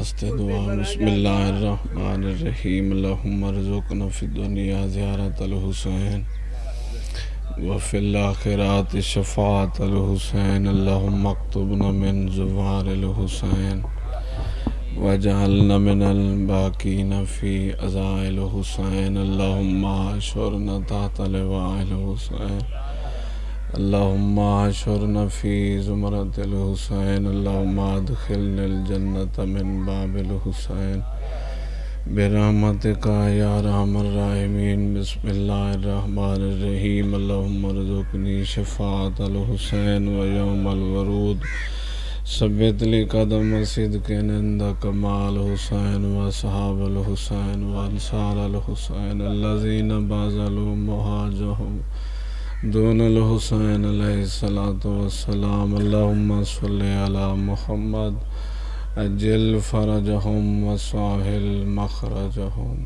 دست دعا بسم اللہ الرحمن الرحیم اللہم ارزقنا فی الدنیا زیارت الحسین وفی الاخرات شفاعت الحسین اللہم اکتبنا من زوار الحسین وجعلنا من الباقین فی عزاء الحسین اللہم عاشرنا تحت لواء الحسین اللہم عاشرنا فی زمرت الحسین اللہم ادخلنا الجنت من باب الحسین برحمتک یا ارحم الراحمین بسم اللہ الرحمن الرحیم اللہم ارزقنی شفاعت الحسین ویوم الورود ثبت لی قدم صدق عند کمال حسین واصحاب الحسین وانصار الحسین الذین بذلوا مہاجرهم دون الحسین علیہ السلام اللہم صلی علی محمد اجل فرجہم وساہل مخرجہم۔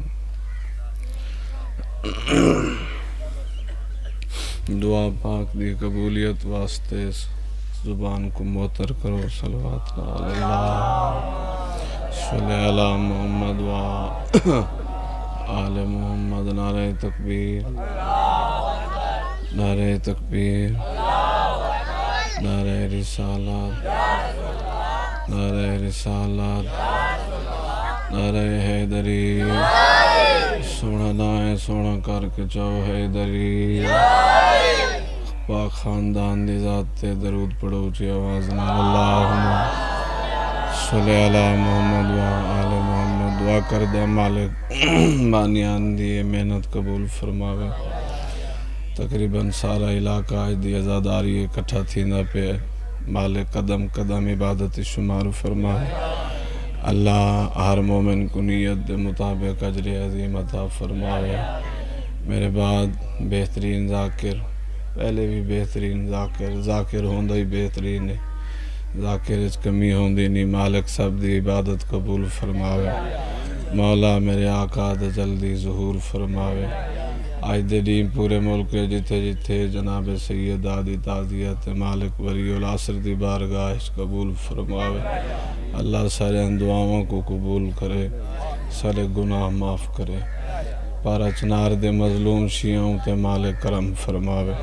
دعا پاک دی قبولیت واسطے زبان کو معطر کرو صلوات اللہ صلی علی محمد و آل محمد۔ نعرہ تکبیر، نعرہ تکبیر، نعرہ رسالات، نعرہ رسالات، نعرہ حیدری، سونا نائے سونا کر کے چاہو حیدری، پاک خاندان دی ذات تے درود پڑھو چی آواز نہ اللہم صلی علی محمد و آل محمد۔ دعا کردہ مالک بانیان دی محنت قبول فرماوے، تقریباً سارا علاقہ آج دی ازاداری اکٹھا تھینا پہ مالک قدم قدم عبادت شمار فرمائے۔ اللہ ہر مومن کو نیت دے مطابق اجر عظیم عطا فرمائے۔ میرے بعد بہترین ذاکر، پہلے بھی بہترین ذاکر ہوندہ ہی بہترین ہے، ذاکر اس کمی ہوندی نہیں، مالک سب دی عبادت قبول فرمائے۔ مولا میرے آقا دے جلدی ظہور فرمائے۔ آج دے دین پورے ملک جتھے جتھے جناب سید آدی تعزیت مالک ولی العصر دی بارگاہ قبول فرماوے۔ اللہ سارے دعاؤں کو قبول کرے، سارے گناہ معاف کرے، پارا چنار دے مظلوم شیعوں تے مالک کرم فرماوے۔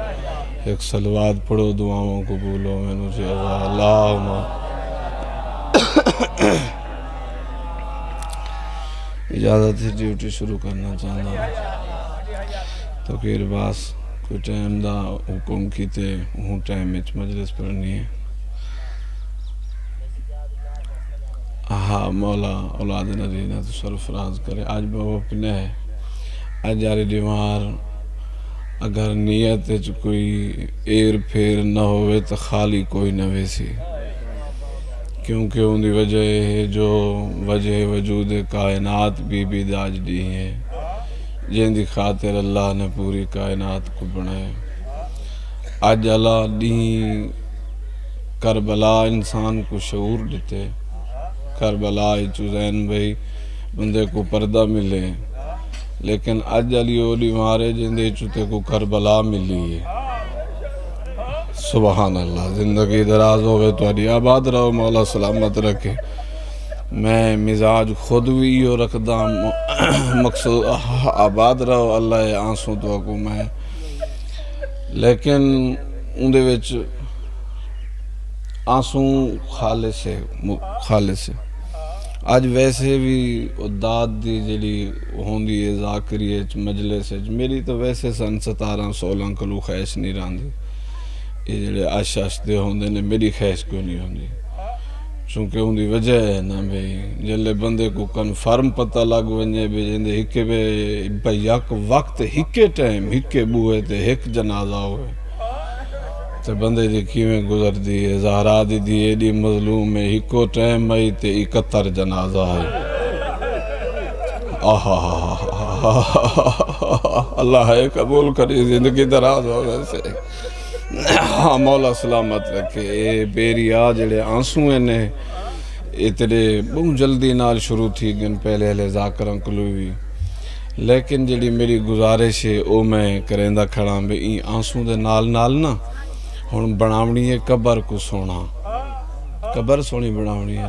ایک صلوات پڑھو دعاؤں قبول ہو میں نجھے اللہم۔ اجازت ہے ڈیوٹی شروع کرنا چاہنا تو پھر باس کوئی ٹائم دا حکم کیتے ہوں ٹائم اچ مجلس پڑھنی ہے۔ مولا اولاد نرینہ تو سرفراز کرے۔ آج بابا پنے ہے، آج جاری دیوار اگر نیت اچ کوئی ایر پھیر نہ ہوئے تو خالی کوئی نہ ویسی، کیونکہ ان دی وجہ ہے جو وجہ وجود کائنات بھی داج دی ہے، جن دی خاطر اللہ نے پوری کائنات کو بنائے۔ آج اللہ دی کربلا انسان کو شعور دیتے، کربلا چوزین بھائی بندے کو پردہ ملے، لیکن آج علی اولی مارے جن دے چوتے کو کربلا ملی ہے۔ سبحان اللہ، زندگی دراز ہوئے تو علی آباد رہو، مولا سلامت رکھے۔ میں مزاج خود بھی یہ رکھدا مقصود آباد رہو، اللہ آنسوں تو کو میں، لیکن ان دے وچ آنسوں خالص ہے۔ آج ویسے بھی داد دی جڑی ہوندی ہے ذاکری مجلس میری تو ویسے سن 17-16 کلو خیش نہیں راندی، یہ جڑے آش دے ہوندے نے میری خیش کوئی نہیں ہوندی، چونکہ ان دی وجہ ہے نا بھئی جلے بندے کو کنفرم پتہ لگ ونجے بھی جندے ہکے بے یک وقت ہکے ٹائم ہکے بوئے تے ہک جنازہ ہوئے تے بندے دی کیویں گزر دی ہے۔ زہرا دی ایڈی مظلوم میں ہکو ٹائم آئی تے 71 جنازہ آئی۔ اللہ ہے قبول کری، زندگی دراز ہو ویسے۔ مولا سلامت رکھے۔ اے بیریا جڑے آنسویں نے اتنے بہت جلدی نال شروع تھی گن پہلے ہلے ذاکران کلوی، لیکن جڑی میری گزارش ہے او میں کرندہ کھڑا بے این آنسوں دے نال نا ہن بناونی ہے قبر کو سونا، قبر سونی بناونی ہے،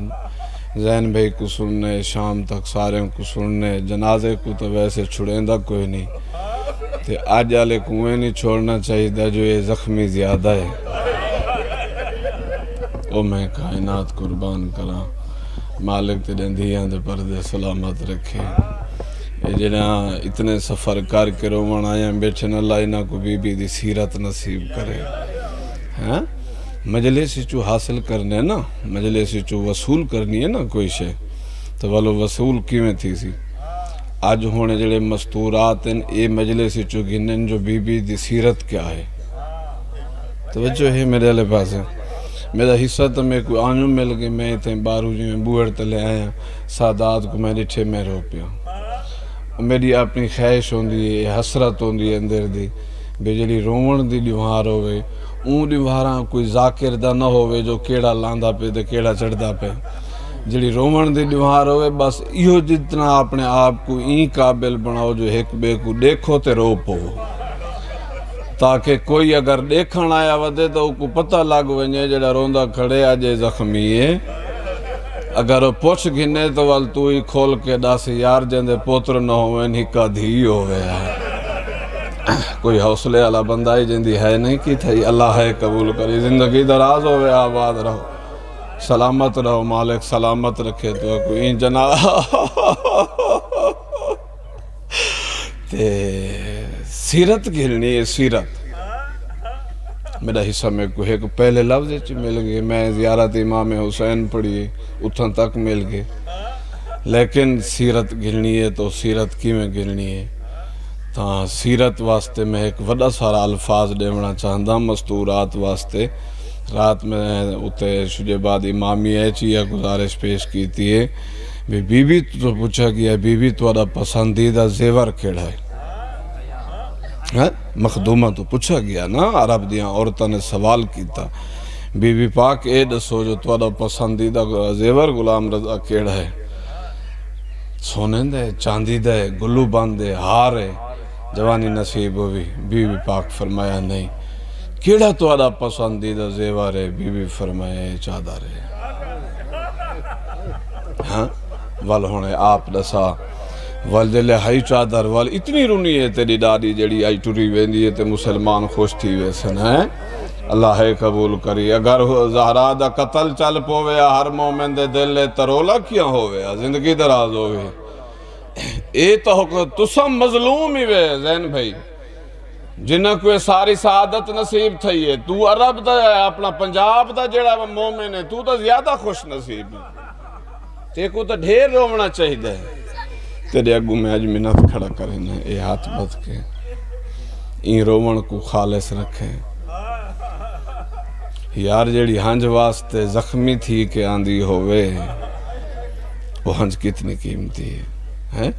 زین بھائی کو سننے شام تک سارے کو سننے جنازے کو تو ویسے چھڑیندہ کوئی نہیں تے آج آلے کنویں نہیں چھوڑنا چاہیے جو یہ زخمی زیادہ ہے او میں کائنات قربان کرا مالک تے دندیاں دے پردے سلامت رکھے یہ جنہ اتنے سفر کر کے رومن آیا بیٹھن اللہ انہاں کو بی بی دی سیرت نصیب کرے مجلس چو حاصل کرنے نا مجلس چو وصول کرنی ہے نا کوئی شے تو والو وصول کیویں تھی سی آج ہونے جڑے مستورات ہیں اے مجلس چو گنن جو بی بی دی سیرت کیا ہے توجہ ہے میرے علیہ پاس ہے میرا حصہ تو میں کوئی آنوں مل گئی میں اتنے بارو جی میں بوڑ تلے آیا سادات کو میں ڈٹھے میں رو پیا میری اپنی خواہش ہوندی ہے حسرت ہوندی ہے اندر دی بے جڑی رومن دی دیوار ہوئے اون دیواراں کوئی ذاکر دا نہ ہوئے جو کیڑا لاندہ پہ دے کیڑا چڑھدا پہ جڑی رومن دی دیوار ہوئے بس ایہو جتنا اپنے آپ کو این قابل بناؤ جو ایک بے کو دیکھو تے رو پو تاکہ کوئی اگر دیکھن آیا ودے تو کو پتہ لگ ونجے جڑا روندہ کھڑے آجے زخمی ہے اگر وہ پوچھ گھنے تو وال تو ہی کھول کے داسی یار جندے پوتر نہ ہوئے نکا دھی ہوئے کوئی حوصلے والا بندہ ہی جندی ہے نہیں کی تھئی اللہ ہے قبول کری زندگی دراز ہوئے آباد رہو سلامت رہو مالک سلامت رکھے تو کوئی جنا تے سیرت گھلنی ہے سیرت میرا حصہ میں کوئی ایک پہلے لفظ چی مل گئے میں زیارت امام حسین پڑھی اتھن تک مل گئے لیکن سیرت گھلنی ہے تو سیرت کی میں گھلنی ہے تاں سیرت واسطے میں ایک وڈا سارا الفاظ دیونا چاہندہ مستورات واسطے رات میں اتے شجے بعد امامی ایچی یا گزارش پیش کی تھی ہے بی بی تو پوچھا گیا بی بی تو ادا پسندیدہ زیور کیڑا ہے مخدومہ تو پوچھا گیا نا عرب دیاں عورتہ نے سوال کیتا بی بی پاک اے دسو جو تو ادا پسندیدہ زیور غلام رضا کیڑا ہے سونے دے چاندی دے گلو باندے ہار ہے جوانی نصیب ہوئی بی بی پاک فرمایا نہیں کیڑا تو ادا پسندیدہ زیور ہے بی بی فرمایا چادر ہے ہاں وال ہونے آپ دسا وال جلے ہائی چادر وال اتنی رونی ہے تیری ڈاڈی جڑی آئی ٹوری ویندی ہے تے مسلمان خوش تھی ویسن ہے اللہ ہے قبول کری اگر زہرا دا قتل چل پویا ہر مومن دے دل لے ترولا کیا ہویا زندگی دراز ہوئے اے تو تسم مظلوم ہی وے زین بھائی جنہ کوئی ساری سعادت نصیب تھی ہے تو عرب دا اپنا پنجاب دا جڑا مومن ہے تو زیادہ خوش نصیب ہے تے کو تو ڈھیر رومنا چاہی دے تیرے اگو میں آج منت کھڑا کریں اے ہاتھ بد کے این رومن کو خالص رکھیں یار جیڑی ہنج واسطے زخمی تھی کہ آندھی ہوئے وہ ہنج کتنی قیمتی ہے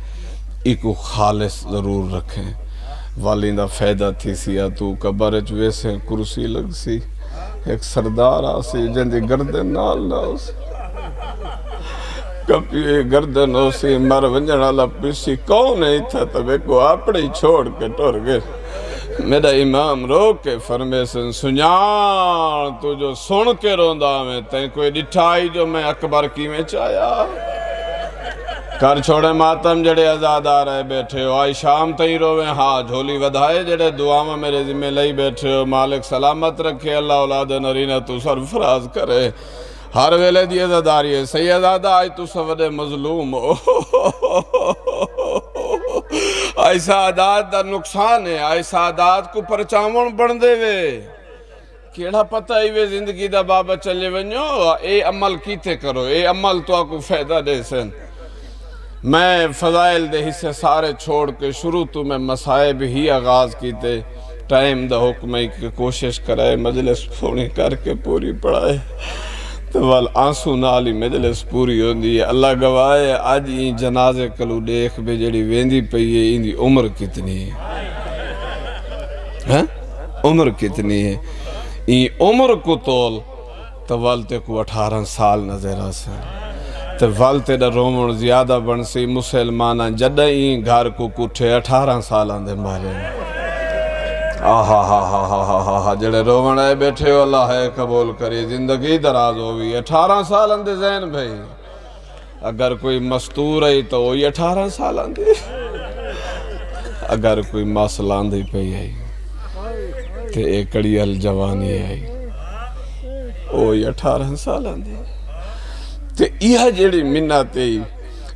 ایک خالص ضرور رکھیں والیندہ فیدہ تھی سیا تو کبرج ویسے کرسی لگ سی ایک سردار آسی جندی گردن نال نہ اسی کبھی گردن اسی مر ونجن اللہ پیسی کون ہے تھا تو بے کو اپنے چھوڑ کے ٹور گئے میرا امام رو کے فرمے سن سنیان تو جو سن کے روندہ میں تین کوئی ڈٹھائی جو میں اکبر کی میں چاہیا کر چھوڑے ماتم جڑے ازاد آ رہے بیٹھے ہو آئی شام تئی روے ہاں جھولی ودھائے جڑے دعا میں میرے ذمہ لئی بیٹھے ہو مالک سلامت رکھے اللہ اولاد نرینہ تو سرفراز کرے ہر ویلے دی ازاداری ہے سیدادہ آئی تو سوڑے مظلوم ہو آئی سعادات دا نقصان ہے آئی سعادات کو پرچامون بڑھ دے وے کیڑا پتہ ہی وے زندگی دا بابا چلے ونیو اے عمل کیتے کرو اے عمل تو آکو فیدہ دے سن میں فضائل دے حصے سارے چھوڑ کے شروع تو میں مسائب ہی آغاز کیتے ٹائم دا حکم ہے کہ کوشش کرائے مجلس پھوڑی کر کے پوری پڑھائے تو وال آنسو نالی مجلس پوری ہوندی ہے اللہ گواہے آج این جنازے کلو دیکھ بے جڑی ویندی پئی ہے این دی عمر کتنی ہے عمر کتنی ہے این عمر کو تول تو والتے کو 18 سال نظر آسا تو والتے دا رومن زیادہ بن سی مسلمانہ جڑا این گھر کو کٹھے 18 سالان دے مارے جڑے رومن آئے بیٹھے ہو اللہ ہے قبول کری زندگی دراز ہوئی 18 سال اندے زین بھائی اگر کوئی مستور ہے تو وہی 18 سال آندھی، اگر کوئی مسل آندھی پئی ہے تو ایک کڑیل جوانی ہے وہی 18 سال آندھی۔ تو یہ جیڑی منت ہے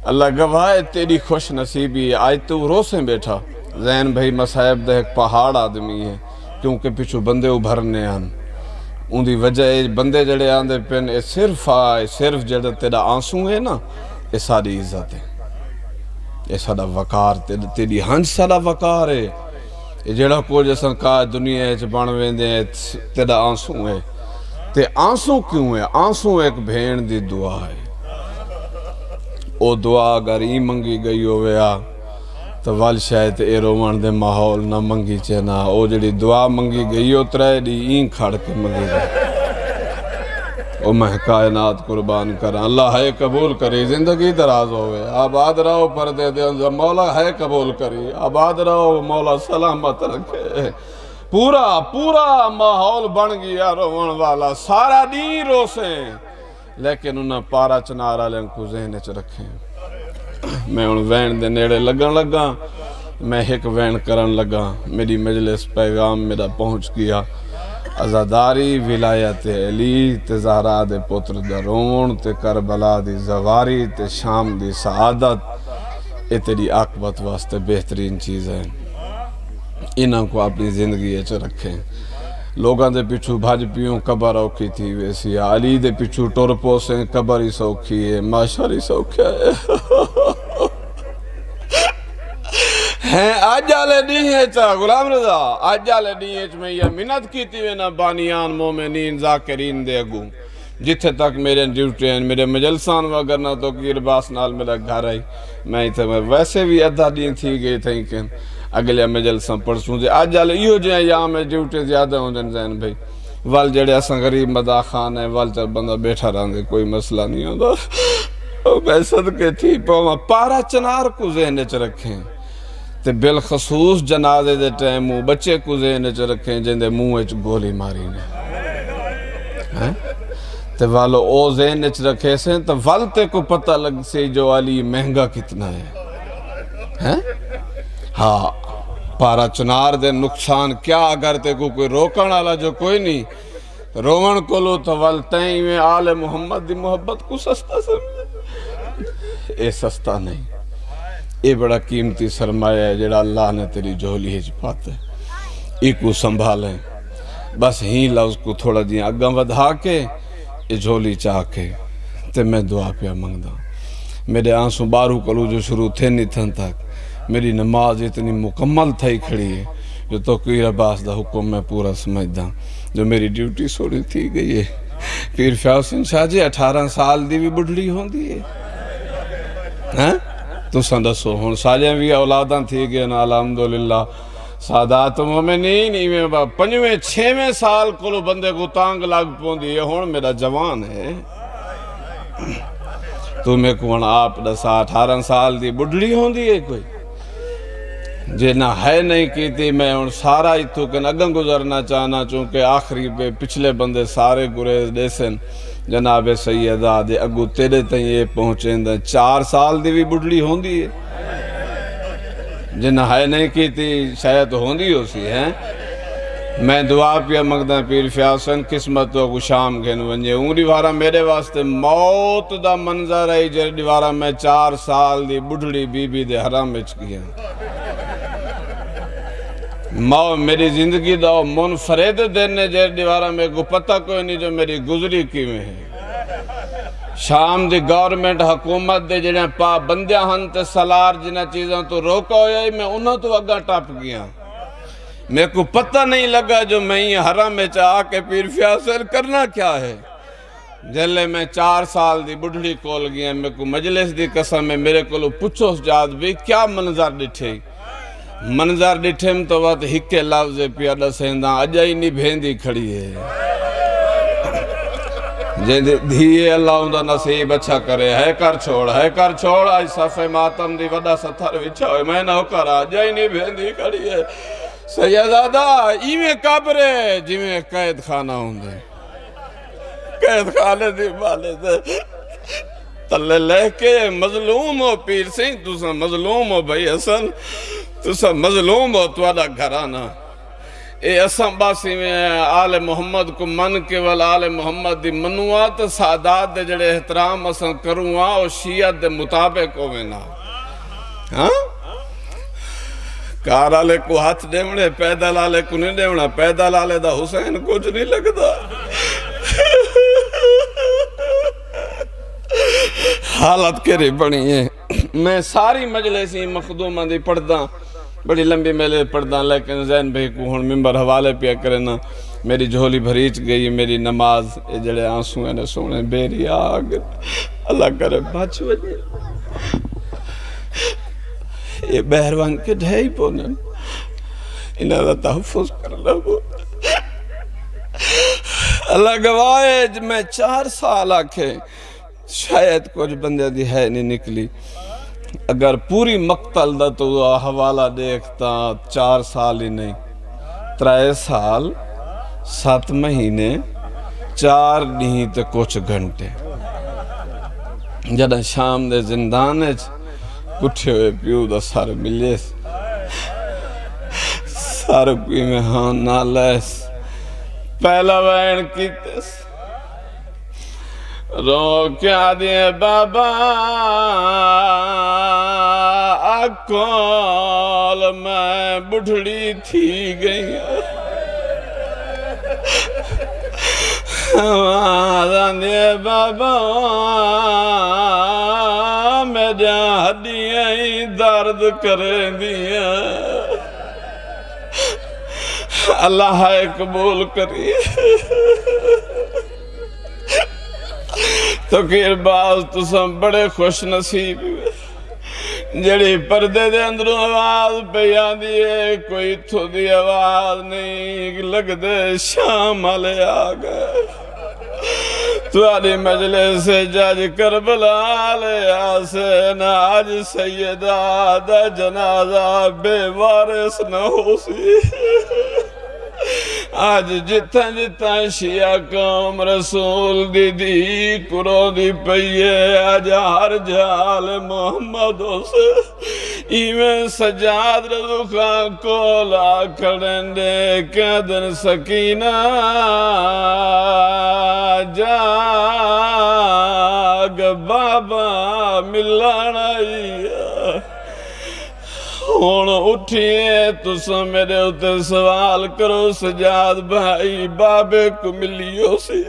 اللہ گواہ ہے تیری خوش نصیبی ہے۔ آج تو روسیں بیٹھا زین بھائی مسائب دے ایک پہاڑ آدمی ہے، کیونکہ پچھو بندے ابھرنے آن ان دی وجہ ہے بندے جڑے آندے پین اے صرف آئے صرف جڑے تیرا آنسوں ہے نا اے ساری عزت ہے، اے سارا وقار تیری ہنج سارا وقار ہے۔ اے جڑا کو جیسا کہا دنیا ہے بانویں دے تیرا آنسوں ہے۔ تے آنسوں کیوں ہے؟ آنسوں ایک بھین دی دعا ہے۔ او دعا اگر ہی منگی گئی ہوئے آ تو وال شاید اے رومان دے ماحول نہ منگی چینا۔ او جڑی دعا منگی گئی ہو ترائے دی این کھڑ کے منگی گئی۔ او میں کائنات قربان کریں اللہ ہے قبول کری، زندگی دراز ہوئے، آباد رہو پردے دے انظر مولا ہے قبول کری، آباد رہو مولا سلامت رکھے۔ پورا ماحول بن گیا روان والا، سارا دی روسیں، لیکن انہاں پارا چنارا لیں کو ذہن چ رکھیں۔ میں ان وین دے نیڑے لگا میں ایک وین کرن لگا، میری مجلس پیغام میرا پہنچ گیا۔ عزاداری ولایت علی تے زہرا دے پتر دا رون تے کربلا دی زواری تے شام دی سعادت، اے تیری عاقبت واسطے بہترین چیز ہے۔ انہاں کو اپنی زندگی اچھ رکھیں۔ لوگاں دے پچھو بھاج پیوں قبر اوکھی تھی ویسی، علی دے پچھو ٹور پوسیں قبر ہی سوکھی ہے، معاشر ہی سوکھا ہے۔ ہیں آج جالے نہیں ہے چاہ غلام رضا، آج جالے نہیں ہے چاہ میں یہ منت کی تھی وینا بانیان مومنین ذاکرین دے گوں، جتھے تک میرے ڈیوٹی ہیں میرے مجلسان وگرنا تو کیر باس نال میرا گھر آئی میں ہی تھے، میں ویسے بھی ادھا دین تھی گئی تھیں کہ اگلے مجلسان پڑھسوں دے آج جالے یہ جو ہیں یہاں میں ڈیوٹی زیادہ ہوں دن زین بھائی وال جڑے اساں غریب مدا خان ہیں وال چل بندہ بیٹھا رہاں دے کوئی مسئلہ نہیں ہوتا۔ میں صدقے تھی پارا چنار کو ذہنے چ رکھیں تے بالخصوص جنازے دے ٹیموں بچے کو ذہنے چ رکھیں جن دے منہ اچ گولی ماری نے تے والو او ذہنے چ رکھے سے تو والتے کو پتہ لگ سے جو علی مہنگا کتنا ہے۔ ہاں پارا چنار دے نقصان کیا اگر تے کو کوئی روکن والا جو کوئی نہیں رومن کو لو تو والتیں میں آل محمد دی محبت کو سستا سمجھے، اے سستا نہیں، اے بڑا قیمتی سرمایہ ہے جڑا اللہ نے تیری جھولی ہج پاتے، ای کو سنبھالیں بس ہی لفظ کو تھوڑا دیا اگاں ودھا کے اے جھولی چاہ کے تے میں دعا پیا منگدا۔ میرے آنسوں بارو کلو جو شروع تھے نہیں تھن تک میری نماز اتنی مکمل تھائی کھڑی ہے جو تو کوئی عباس دا حکم میں پورا سمجھدا جو میری ڈیوٹی سوڑی تھی گئی ہے۔ پیر فیاض شاہ جی 18 سال دی بھی بڑھڑی ہوں دی ہے تو سندسو ہون سالیاں بھی اولاداں تھی گئے نا الحمدللہ سادات مومنین ایویں 5ویں 6ویں سال کلو بندے کو تانگ لگ پوندی ہے ہون میرا جوان ہے تو میں کون آپ دسا 18 سال دی بڑھڑی ہوں دی ہے کوئی جے نہ ہے نہیں کی تھی میں ان سارا ہی تو کہ اگن گزرنا چاہنا چونکہ آخری پہ پچھلے بندے سارے گریز دیسن جناب سیدہ دے اگو تیرے تھیں یہ پہنچیں دیں 4 سال دی بھی بڑھڑی ہوں دی ہے جنہ ہے نہیں کی تھی شاید ہوں دی ہو سی ہیں میں دعا پیا مقدم پیر فیاض قسمت کو شام گھن ونجے انگری وارا میرے واسطے موت دا منظر ہے جڑی وارا میں 4 سال دی بڑھڑی بی بی دے حرام بچ گیا میری زندگی دا منفرد دینے جیر دیوارا میں کو پتہ کوئی نہیں جو میری گزری کی میں ہے شام دی گورنمنٹ حکومت دے جنہیں پا بندیاں ہن تے سلار جنہیں چیزاں تو روکا ہویا ہی میں انہوں تو اگا ٹاپ گیا میں کو پتہ نہیں لگا جو میں یہ حرام میں چاہ کے پیر فیاض کرنا کیا ہے جلے میں 4 سال دی بڑھڑی کول گیا میں کو مجلس دی قسم میں میرے کو پچھو سجاد بھی کیا منظر ڈٹھے منظر ڈٹھم تو وقت ہکے لفظ پیا دسیندہ اجائی نہیں بھیندی کھڑی ہے دھیے اللہ اندھا نصیب اچھا کرے ہے کر چھوڑ آج صفحہ ماتم دی وڈا ستھر وچھا ہوئے میں نہ کرا اجائی نہیں بھیندی کھڑی ہے سیدادہ ایویں قبرے جیویں قید خانہ ہوں دے قید خانے دی بالے دے تلے لے کے مظلوم ہو پیر سی تسا مظلوم ہو بھائی حسن تسا مظلوم ہو توڑا گھرانا اے اساں باسی میں آل محمد کو من کے والا آل محمد دی منوات سادات دے جڑے احترام اساں کروں اور شیعت دے مطابق ہوئے نا ہاں کار آلے کو ہاتھ دیونے پیدل آلے کو نہیں دیونا پیدل آلے دا حسین کچھ نہیں لگتا حالت کری بڑی ہے میں ساری مجلسی مخدومہ دی پڑھدا بڑی لمبی میلے پڑھدا لیکن زین بھائی کو ہن ممبر حوالے پیا کرنا میری جھولی بھریچ گئی میری نماز اے جڑے آنسوں ہیں سونے بیری آگ اللہ کرے بچ وجے یہ بہروان کے ڈھائی پونن انہاں دا تحفظ کرنا ہو اللہ گواہ میں 4 سال آکھے شاید کچھ بندے دی ہے نہیں نکلی اگر پوری مقتل دا تو حوالہ دیکھتا 4 سال ہی نہیں 3 سال 7 مہینے 4 نہیں تے کچھ گھنٹے جدہ شام دے زندانے کٹھے ہوئے پیو دا سار ملیس سار کوئی میں ہاں نالیس پہلا وین کیتس رو کیا دیے بابا اکول میں بڑھڑی تھی گئی آزان دیے بابا میں جہاں ہڈیاں ہی درد کریں دیا اللہ قبول کریے تو کیر باز تو سم بڑے خوش نصیب جڑی پردے دے اندروں آواز پیان دیئے کوئی تھو دی آواز نہیں لگ دے شام آلے آگئے تو آلی مجلس سے جاج کربلا لے آسین آج سیدہ دا جنازہ بے وارث نہ ہو سی آج جتن شیعہ قوم رسول دی کرو دی پئیے آج ہر جال محمد سے ایویں سجاد رضو خان کو لا کھڑیں دے قیدن سکینہ جاگ بابا ملانا ہون اٹھئے تو سن میرے ہوتے سوال کرو سجاد بھائی بابے کو ملیو سی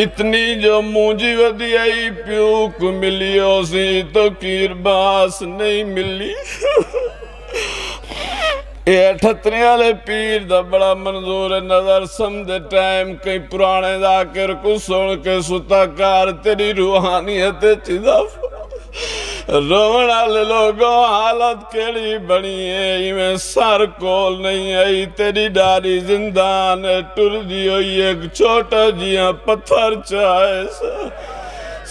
اتنی جو مونجی ودی آئی پیو کو ملیو سی تو کیر باس نہیں ملی یہ 78 والے پیر دا بڑا منظور نظر سمدھے ٹائم کئی پرانے ذاکر کو سن کے ستا کار تیری روحانیت چیزا روڑ آلے لوگوں حالت کیڑی بنی ہے میں سار کول نہیں آئی تیری ڈاری زندان ٹر دی ہوئی ایک چھوٹا جیاں پتھر چاہے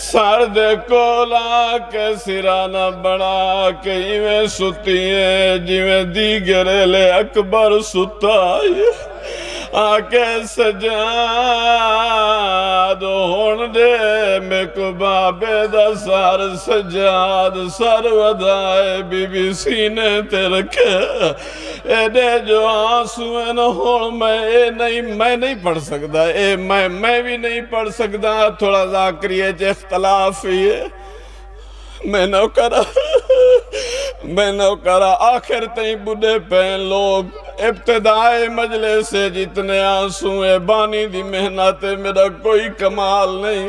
سار دے کولا کے سرانہ بنا کے میں ستی ہے جی میں دیگرے لے اکبر ستا ہے آکے سجاد ہون دے میں کو بابے دا سار سجاد سر ودائے بی بی سینے تے رکھے اے دے جو آنسویں نہ ہون میں نہیں پڑھ سکتا میں بھی نہیں پڑھ سکتا تھوڑا ذاکریے جے اختلاف ہی ہے میں نو کرا آخر تئیں بڑھے پہن لوگ ابتدائی مجلس سے جتنے آنسوں ہیں بانی دی محنت میرا کوئی کمال نہیں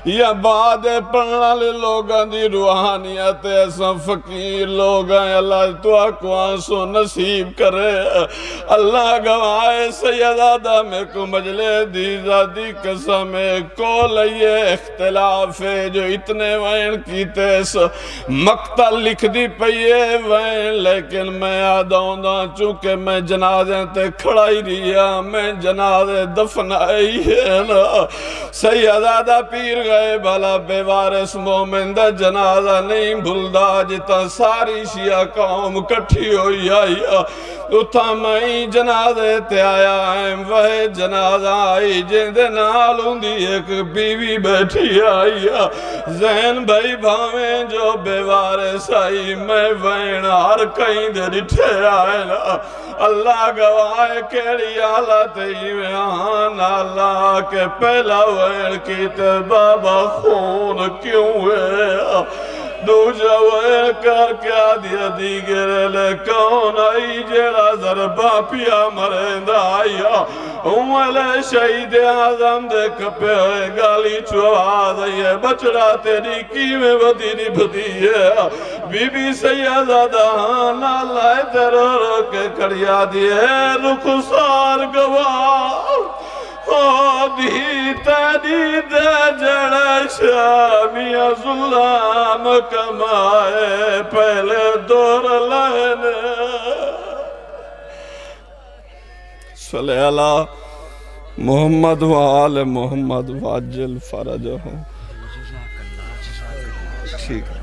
یا بعد پڑھنا لے لوگاں دی روحانیت ایسا فقیر لوگاں اللہ تو کو آنسو نصیب کرے اللہ گواہ سیدادہ میں کو مجلس دی ذاتی قسم کو لئے اختلاف ہے جو اتنے وین کیتے مقتل لکھ دی پئیے وین لیکن میں آدھاؤں دا چونکہ میں جنازیں تے کھڑائی رہیا میں جنازے دفنائی ہے نا سیدادہ پیر گئے بھلا بے وارث مومن دا جنازہ نہیں بھلدا جتا ساری شیعہ قوم کٹھی ہوئی آئی اتھا میں جنازے تے آیا ایم وہ جنازہ آئی جن دے نال ہوندی ایک بیوی بیٹھی آئی زین بھائی بھاویں جو بے وارث آئی میں وین ہر کہیں دے ڈٹھے آئے نا اللہ گواہ کیڑی حالت میں آن اللہ کے پہلا وین کی تے بابا خون کیوں ہے دوجہ وین کر کے دیا دیگرے لے کون آئی جیڑا ضربہ پیا مرند آیا امالے شہید آزم دے کپے ہوئے گالی چوہا دائیے بچڑا تیری کی میں بدی نہیں بدی ہے بی بی سیدہ دہان اللہ تیرو رو کے کڑیا دیئے رخصار گواہ دی تیری دے جڑے شامیہ ظلام کمائے پہلے دور لہنے صلی اللہ محمد و آل محمد واجل فرجہ ٹھیک